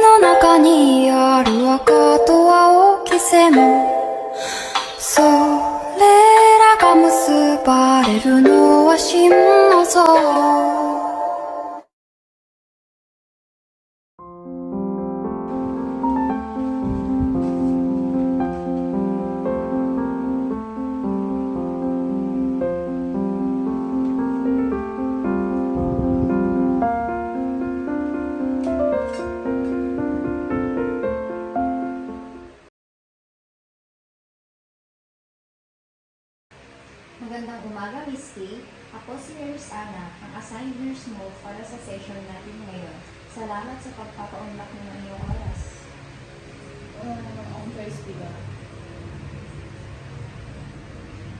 の中にある赤と青き線それらが結ばれるのは真の像Magandang umaga, Miss Kay. Ako si Nurse Ana, ang assigned nurse mo para sa session natin ngayon. Salamat sa pagpapaunlak mo ng iyong oras. Ang first diba?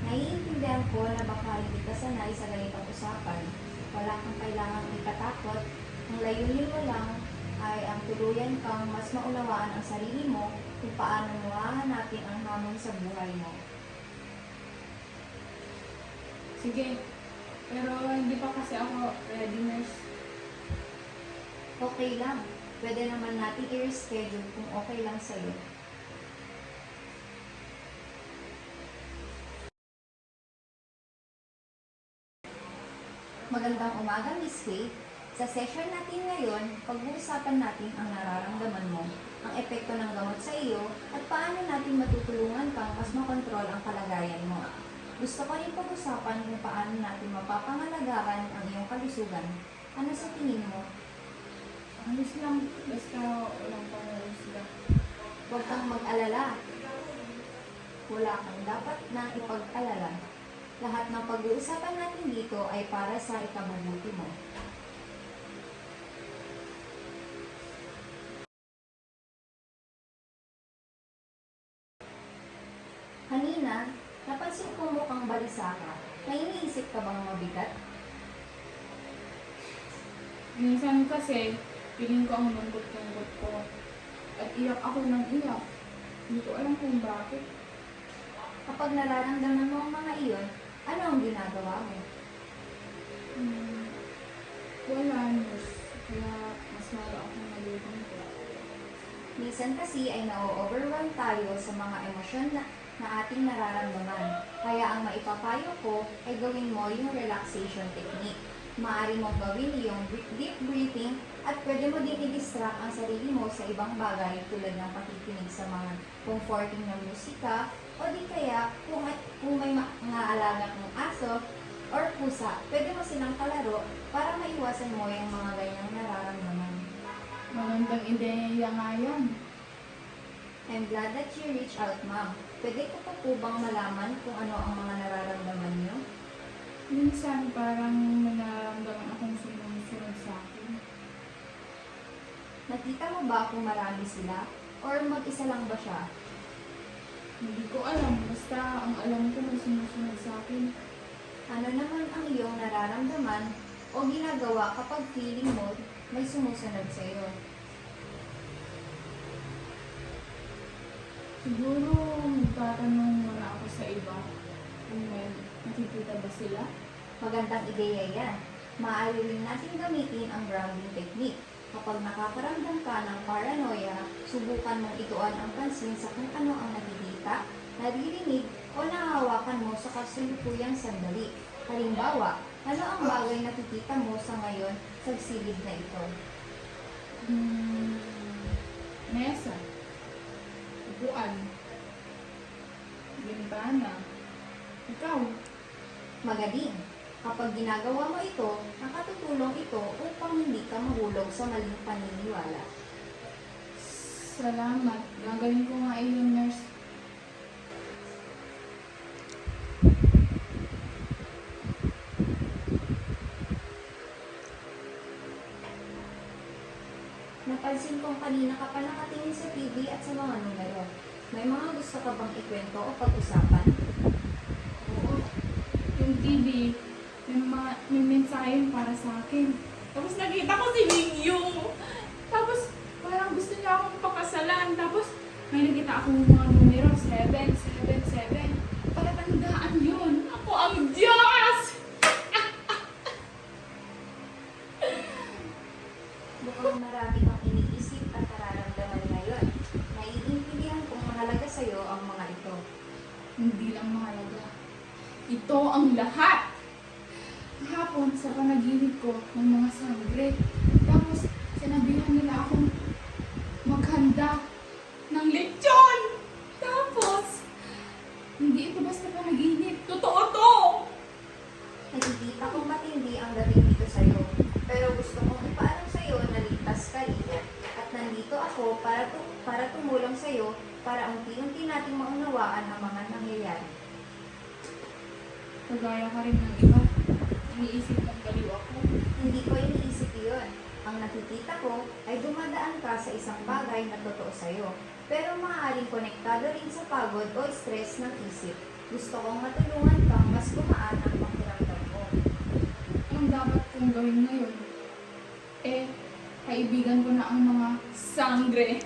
Naiintindihan ko na baka hindi ka sanay sa ganitong usapan. Wala kang kailangang ikatakot. Ang layunin mo lang ay ang tuluyan kang mas maunawaan ang sarili mo kung paano mo hahanapin ang hamon sa buhay mo. Sige, pero hindi pa kasi ako ready, nurse. Okay lang. Pwede naman natin i-reschedule kung okay lang sa'yo. Magandang umaga, Miss Kay. Sa session natin ngayon, pag-uusapan natin ang nararamdaman mo, ang epekto ng gamot sa iyo, at paano natin matutulungan kang mas makontrol ang kalagayan mo. Gusto ko rin pag-usapan kung paano natin mapapangalagaan ang iyong kalusugan. Ano sa tingin mo? Ayos lang, basta walang pangalusga. Huwag kang mag-alala. Wala kang dapat na ipag-alala. Lahat ng pag-uusapan natin dito ay para sa ikabubuti mo. Kanina, napansin ko mukhang balisa ka. May iniisip ka bang mabigat? Minsan kasi, piling ko ang lungkot-lungkot ko. At iyak ako ng iyak. Hindi ko alam kung bakit. Kapag nararamdaman mo ang mga iyon, ano ang ginagawa mo? Wala, nurse. Kaya mas lalo akong nalulungkot. Minsan kasi ay na-overwhelm tayo sa mga emosyon na ating nararamdaman. Kaya ang maipapayo ko ay gawin mo yung relaxation technique. Maaari mong gawin yung deep breathing at pwede mo din i-distract ang sarili mo sa ibang bagay tulad ng pakikinig sa mga comforting na musika o di kaya kung may mga alaga kang aso or pusa, pwede mo silang kalaro para maiwasan mo yung mga ganyang nararamdaman. Magandang ideya nga yan. I'm glad that you reached out, ma'am. Pwede ko pa po bang malaman kung ano ang mga nararamdaman niyo? Minsan parang may nararamdaman akong sumusunod sa akin. Nakita mo ba kung marami sila? Or mag-isa lang ba siya? Hindi ko alam. Basta ang alam ko may sumusunod sa akin. Ano naman ang iyong nararamdaman o ginagawa kapag feeling mo may sumusunod sa iyo? Siguro magtatanong muna ako sa iba kung may nakikita ba sila. Magandang ideya yan. Maaari rin natin gamitin ang grounding technique. Kapag nakakaramdam ka ng paranoia, subukan mong ituon ang pansin sa kung ano ang nakikita, naririnig o nahahawakan mo sa kasalukuyang sandali. Halimbawa, ano ang bagay na nakikita mo sa ngayon sa silid na ito? Mesa. Upuan. Bintana. Ikaw. Magaling! Kapag ginagawa mo ito, nakatutulong ito upang hindi ka mahulog sa maling paniniwala. Salamat. Gagaling ko nga iyon, nurse. Napansin kong kanina ka pa nakatingin sa TV at sa mga numero. May mga gusto ka bang ikwento o pag-usapan? Oo. Yung TV, may mensahe para sa akin. Tapos nakita ko si Mingyong. Tapos parang gusto niya akong pakasalan. Tapos May nakita akong mga numero, 777. Palatandaan yun. Ako ang Diyos! Mukhang marami kang iniisip at nararamdaman ngayon. Naiintindihan kong mahalaga sa'yo ang mga ito. Hindi lang mahalaga. Ito ang lahat. Kahapon sa panaginip ko ng mga sangre. Tapos sinabihan nila akong maghanda ng lechon. Tapos, hindi ito basta panaginip. Totoo to! Nakikita kong matindi ang dating dito sa'yo. Pero gusto kong ipaalam sa'yo na ligtas ka rin. At nandito ako para tumulong sa'yo para unti-unti nating maunawaan ang mga nangyayari. Kagaya ka rin ng iba. Iniisip mong baliw ako. Hindi ko iniisip iyon. Ang nakikita ko ay dumadaan ka sa isang bagay na totoo sa'yo. Pero maaaring konektado rin sa pagod o stress ng isip. Gusto kong matulungan kang mas gumaan ang pakiramdam mo. Anong dapat kong gawin ngayon? Kaibigan ko na ang mga sangre.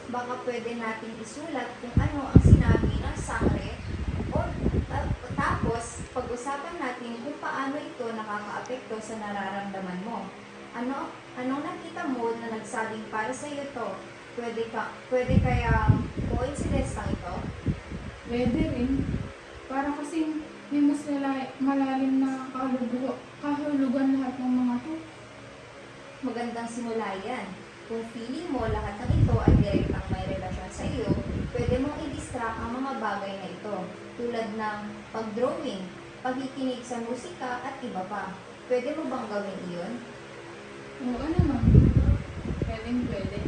Baka pwede nating isulat kung ano ang sinabi ng sangre o tapos pag-usapan natin kung paano ito nakakaapekto sa nararamdaman mo. Anong nakita mo na nagsabing para sa iyo to? Pwede kaya coincidence lang ito? Pwede rin. Para kasing may mas malalim na kahulugan lahat ng mga to. Magandang simula yan. Kung feeling mo lahat ng ito ay direktang may relasyon sa iyo, pwede mong i-distract ang mga bagay na ito, tulad ng pag-drawing, pagkikinig sa musika at iba pa. Pwede mo bang gawin iyon? Oo naman. Pwede.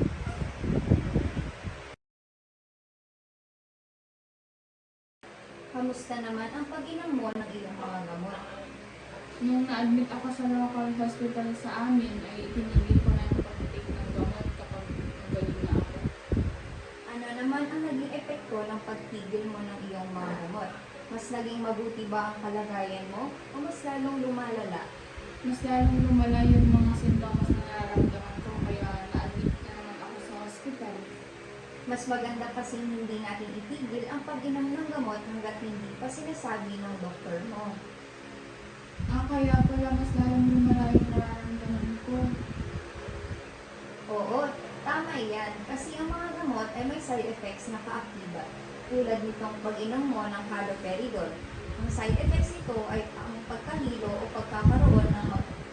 Kamusta naman ang pag-inom mo ng iyong mga gamot? Nung na-admit ako sa local hospital sa amin, ay itinigil ko na yung pag-take ng gamot kapag magaling na ako. Ano naman ang naging epekto ng pagtigil mo ng iyong mga gamot? Mas naging mabuti ba ang kalagayan mo o mas lalong lumalala? Mas lalong lumala yung mga sintomas na nararamdaman ko, kaya na-admit na naman ako sa hospital. Mas maganda kasi hindi natin itigil ang pag-inom ng gamot hanggat hindi pa sinasabi ng doktor mo. Kaya pala mas lalong lumala yung nararamdaman ko. Oo, tama yan. Kasi ang mga gamot ay may side effects na kaaktiba. Tulad nitong pag-inom mo ng haloperidol. Ang side effects nito ay ang pagkahilo o pagkakaroon ng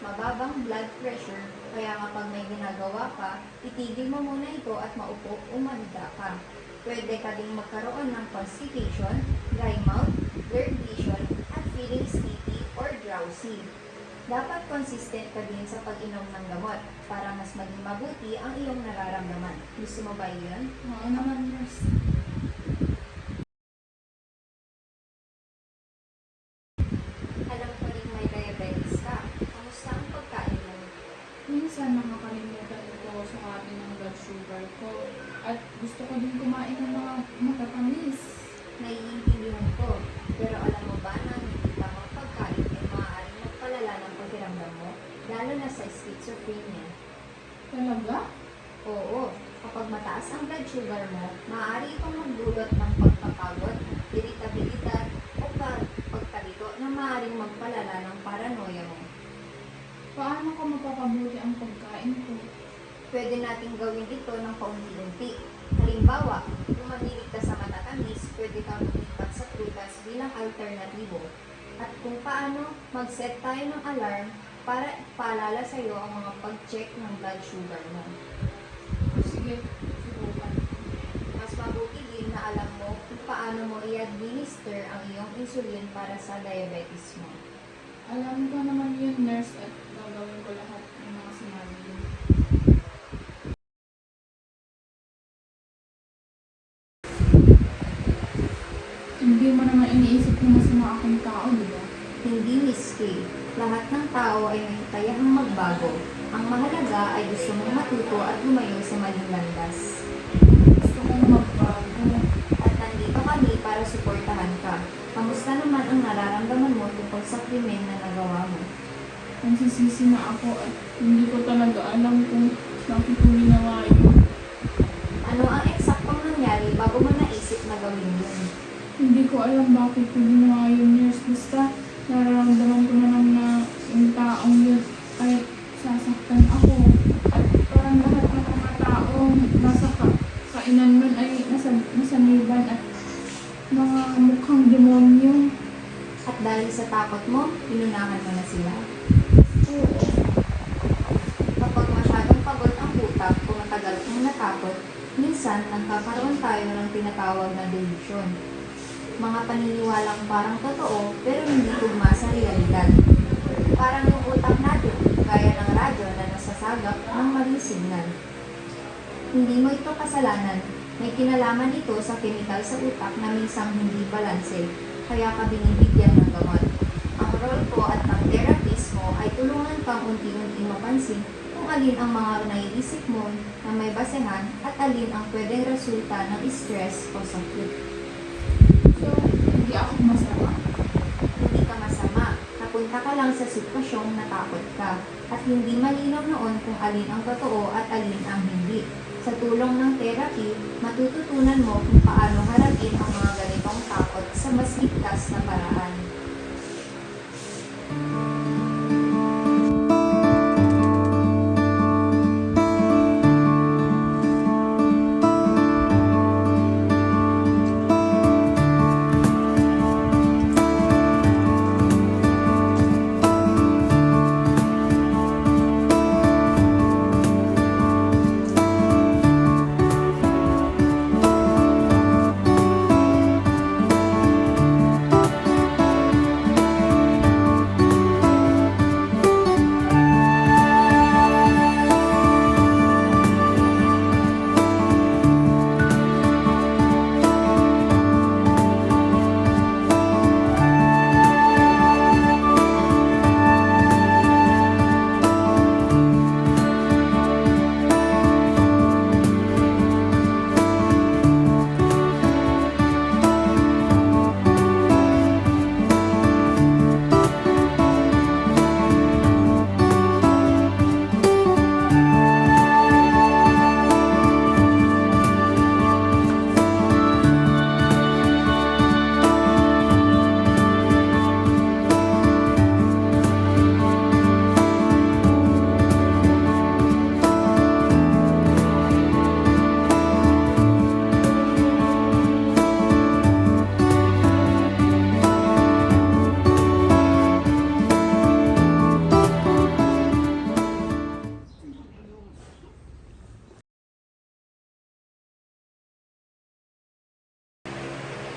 mababang blood pressure. Kaya kapag may ginagawa ka, itigil mo muna ito at maupo o manda ka. Pwede ka ding magkaroon ng constipation, dry mouth, blurred vision, at feeling sleepy or drowsy. Dapat consistent ka din sa pag-inom ng gamot para mas maging mabuti ang iyong nararamdaman. Gusto mo ba yun? Oo naman, nurse. Alam ko rin may diabetes ka. Kamusta ang pagkain mo? Minsan nakakalimutan ko sa kain ng blood sugar ko. At gusto ko din kumain ng mga matatamis. Naiintindihan ko. Pero alam mo ba na hindi tamang pagkain ay maaaring magpalala ng pakiramdam mo? Lalo na sa schizophrenia. Talaga? Oo, kapag mataas ang blood sugar mo, maaari itong magdulot ng pagpapagod, irritabilidad, o pagkalito na maaaring magpalala ng paranoia mo. Paano ko mapapabuti ang pagkain ko? Pwede nating gawin ito ng paunti-unti. Halimbawa, kung mahilig ka sa matatamis, pwede kang lumipat sa prutas bilang alternatibo. At kung paano, mag-set tayo ng alarm para ipaalala sa iyo ang mga pag-check ng blood sugar mo. Sige, subukan. Mas mabuti din na alam mo kung paano mo i-administer ang iyong insulin para sa diabetes mo. Alam ko naman yun, nurse, at gagawin ko lahat ng mga sinabi niyo. Hindi mo naman iniisip na masama akong tao, di ba? Hindi, Miss K. Lahat ng tao ay may kakayahang magbago. Ang mahalaga ay gusto mong matuto at lumayo sa maling landas. Gusto kong magbago. At nandito kami para suportahan ka. Kamusta naman ang nararamdaman mo tungkol sa krimen na nagawa mo? Nagsisisi na ako at hindi ko talaga alam kung bakit ko ginawa yun. Ano ang alam bakit ko ginawa yun, nurse. Basta nararamdaman ko na lang na yung taong yun ay sasaktan ako. At parang lahat ng mga taong nasa kainan nun ay nasaniban at mga mukhang demonyo. At dahil sa takot mo, inunahan mo na sila. Oo. Kapag masyadong pagod ang utak o matagal kang natakot, minsan nagkakaroon tayo ng tinatawag na delusion. Mga paniniwalang parang totoo pero hindi tugma sa realidad. Parang yung utak natin, gaya ng radyo na nasasagap ng maling signal. Hindi mo ito kasalanan. May kinalaman ito sa kemikal sa utak na minsang hindi balanse, kaya ka binibigyan ng gamot. Ang role ko at ng therapist mo ay tulungan kang unti-unti mapansin kung alin ang mga naiisip mo na may basehan at alin ang pwedeng resulta ng stress o sakit. So, hindi ako masama. Hindi ka masama, napunta ka lang sa sitwasyong natakot ka at hindi malinaw noon kung alin ang totoo at alin ang hindi. Sa tulong ng therapy, matututunan mo kung paano harapin ang mga ganitong takot sa mas ligtas na paraan.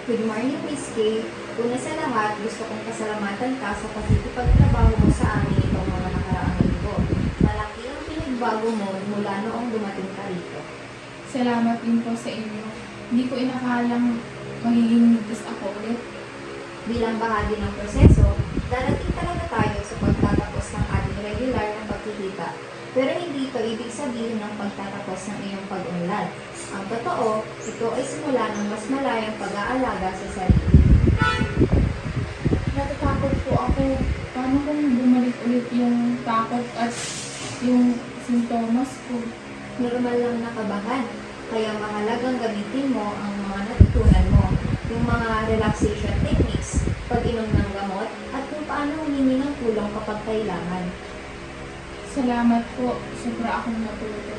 Good morning, Miss Kay. Una sa lahat, gusto kong pasalamatan ka sa pakikipagtrabaho mo sa amin itong mga nakaraang linggo. Malaki ang pinagbago mo mula noong dumating ka rito. Salamat din po sa inyo. Hindi ko inakalang magiging ligtas ako ulit. Bilang bahagi ng proseso, darating talaga tayo sa pagtatapos ng ating regular na pagkikita. Pero hindi ito ibig sabihin ng pagtatapos ng iyong pag-unlad. Ang totoo, ito ay simula ng mas malayang pag-aalaga sa sarili. Natatakot po ako. Paano kung bumalik ulit yung takot at yung sintomas ko? Normal lang nakabahan, kaya mahalagang gamitin mo ang mga natutunan mo, yung mga relaxation techniques, pag-inom ng gamot, at kung paano humingi ng tulong kapag kailangan. Salamat po. Sobra akong natuto.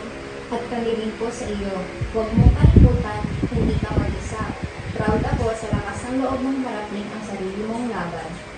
At kami rin po sa iyo, huwag mong kalimutan, hindi ka mag-isa. Proud ako sa lakas ng loob mong harapin ang sarili mong laban.